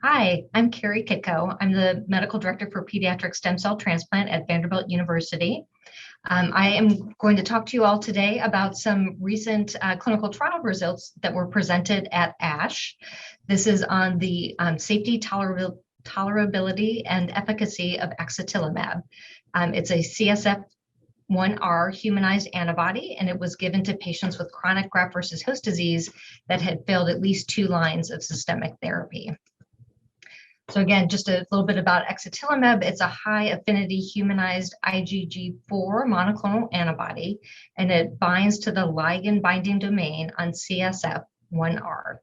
Hi, I'm Carrie Kitko. I'm the Medical Director for Pediatric Stem Cell Transplant at Vanderbilt University. I am going to talk to you all today about some recent clinical trial results that were presented at ASH. This is on the safety, tolerability, and efficacy of axatilimab. It's a CSF1R humanized antibody, and it was given to patients with chronic graft versus host disease that had failed at least 2 lines of systemic therapy. So again, just a little bit about axatilimab. It's a high affinity humanized IgG4 monoclonal antibody, and it binds to the ligand binding domain on CSF1R.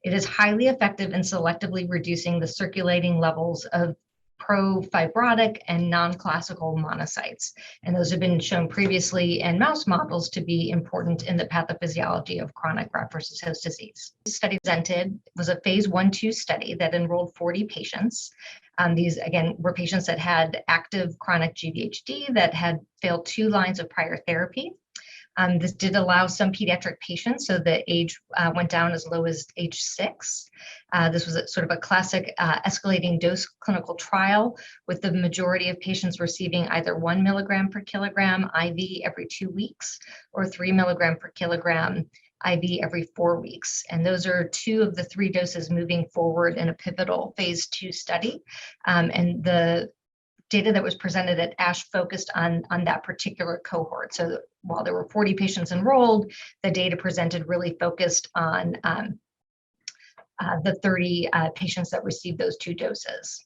It is highly effective in selectively reducing the circulating levels of pro-fibrotic and non-classical monocytes. And those have been shown previously in mouse models to be important in the pathophysiology of chronic graft versus host disease. The study presented was a phase 1/2 study that enrolled 40 patients. These, again, were patients that had active chronic GvHD that had failed 2 lines of prior therapy. This did allow some pediatric patients, so the age went down as low as age 6. This was sort of a classic escalating dose clinical trial, with the majority of patients receiving either 1 milligram per kilogram IV every 2 weeks or 3 milligram per kilogram IV every 4 weeks. And those are 2 of the 3 doses moving forward in a pivotal phase 2 study. And the data that was presented at ASH focused on that particular cohort. So while there were 40 patients enrolled, the data presented really focused on the 30 patients that received those 2 doses.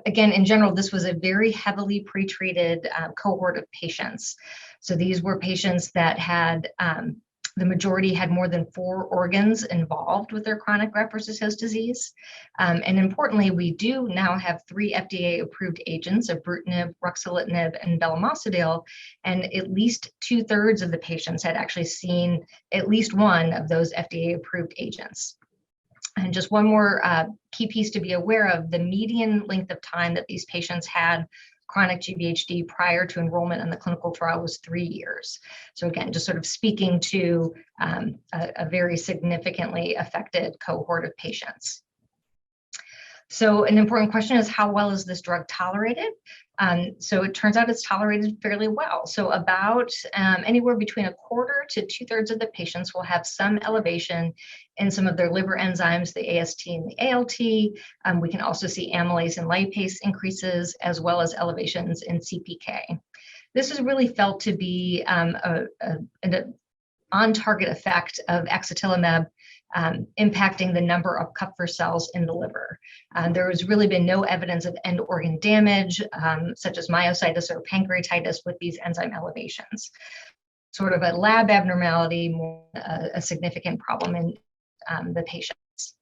Again, in general, this was a very heavily pretreated cohort of patients. So these were patients that had the majority had more than 4 organs involved with their chronic graft versus host disease. And importantly, we do now have 3 FDA-approved agents, ibrutinib, ruxolitinib, and belumosudil, and at least 2/3 of the patients had actually seen at least one of those FDA-approved agents. And just one more key piece to be aware of, the median length of time that these patients had chronic GvHD prior to enrollment in the clinical trial was 3 years. So again, just sort of speaking to a very significantly affected cohort of patients. So an important question is, how well is this drug tolerated? So it turns out it's tolerated fairly well. So about anywhere between 1/4 to 2/3 of the patients will have some elevation in some of their liver enzymes, the AST and the ALT. We can also see amylase and lipase increases, as well as elevations in CPK. This is really felt to be an on-target effect of axatilimab impacting the number of Kupffer cells in the liver. There has really been no evidence of end organ damage, such as myositis or pancreatitis with these enzyme elevations. Sort of a lab abnormality, more a significant problem in the patients.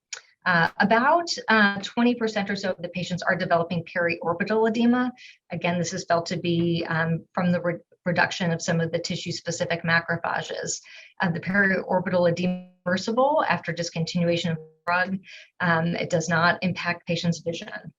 About 20% or so of the patients are developing periorbital edema. Again, this is felt to be from the reduction of some of the tissue-specific macrophages. The periorbital edema is reversible after discontinuation of the drug. It does not impact patients' vision.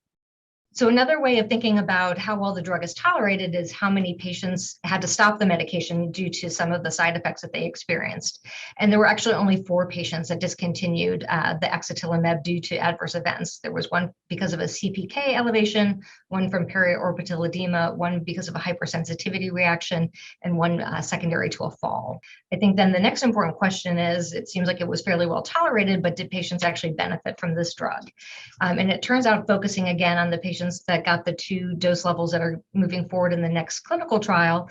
So another way of thinking about how well the drug is tolerated is how many patients had to stop the medication due to some of the side effects that they experienced. And there were actually only 4 patients that discontinued the axatilimab due to adverse events. There was one because of a CPK elevation, one from periorbital edema, one because of a hypersensitivity reaction, and one secondary to a fall. I think then the next important question is, it seems like it was fairly well tolerated, but did patients actually benefit from this drug? And it turns out, focusing again on the patients that got the 2 dose levels that are moving forward in the next clinical trial.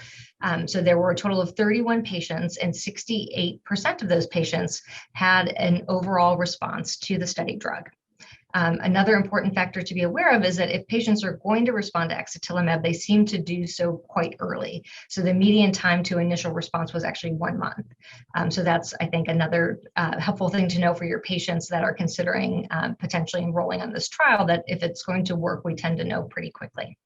So there were a total of 31 patients, and 68% of those patients had an overall response to the study drug. Another important factor to be aware of is that if patients are going to respond to axatilimab, they seem to do so quite early. So the median time to initial response was actually 1 month. So that's, I think, another helpful thing to know for your patients that are considering potentially enrolling on this trial, that if it's going to work, we tend to know pretty quickly.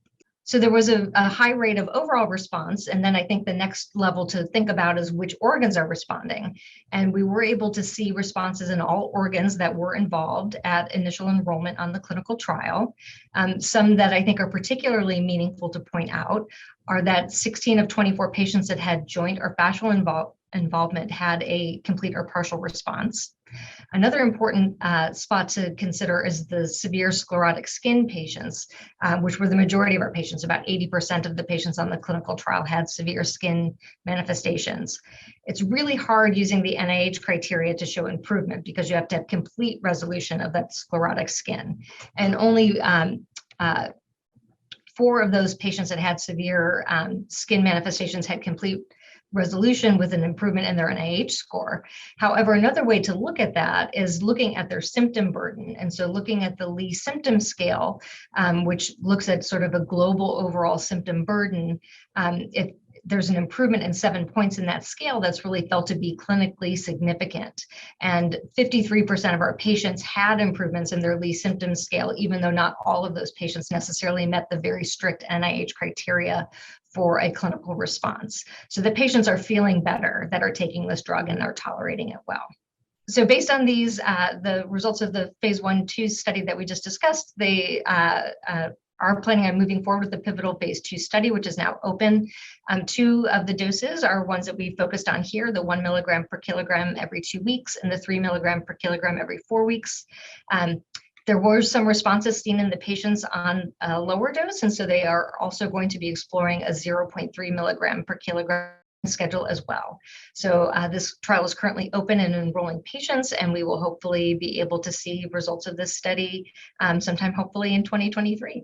So there was a high rate of overall response. And then I think the next level to think about is which organs are responding. And we were able to see responses in all organs that were involved at initial enrollment on the clinical trial. Some that I think are particularly meaningful to point out are that 16 of 24 patients that had joint or fascial involvement had a complete or partial response. Another important spot to consider is the severe sclerotic skin patients, which were the majority of our patients. About 80% of the patients on the clinical trial had severe skin manifestations. It's really hard using the NIH criteria to show improvement because you have to have complete resolution of that sclerotic skin. And only 4 of those patients that had severe skin manifestations had complete resolution with an improvement in their NIH score. However, another way to look at that is looking at their symptom burden. And so looking at the Lee symptom scale, which looks at sort of a global overall symptom burden, if there's an improvement in 7 points in that scale, that's really felt to be clinically significant. And 53% of our patients had improvements in their Lee symptom scale, even though not all of those patients necessarily met the very strict NIH criteria for a clinical response. So the patients are feeling better that are taking this drug and are tolerating it well. So based on these, the results of the phase 1/2 study that we just discussed, they are planning on moving forward with the pivotal phase 2 study, which is now open. 2 of the doses are ones that we focused on here, the 1 milligram per kilogram every 2 weeks and the 3 milligram per kilogram every 4 weeks. There were some responses seen in the patients on a lower dose, and so they are also going to be exploring a 0.3 milligram per kilogram schedule as well. So this trial is currently open and enrolling patients, and we will hopefully be able to see results of this study sometime hopefully in 2023.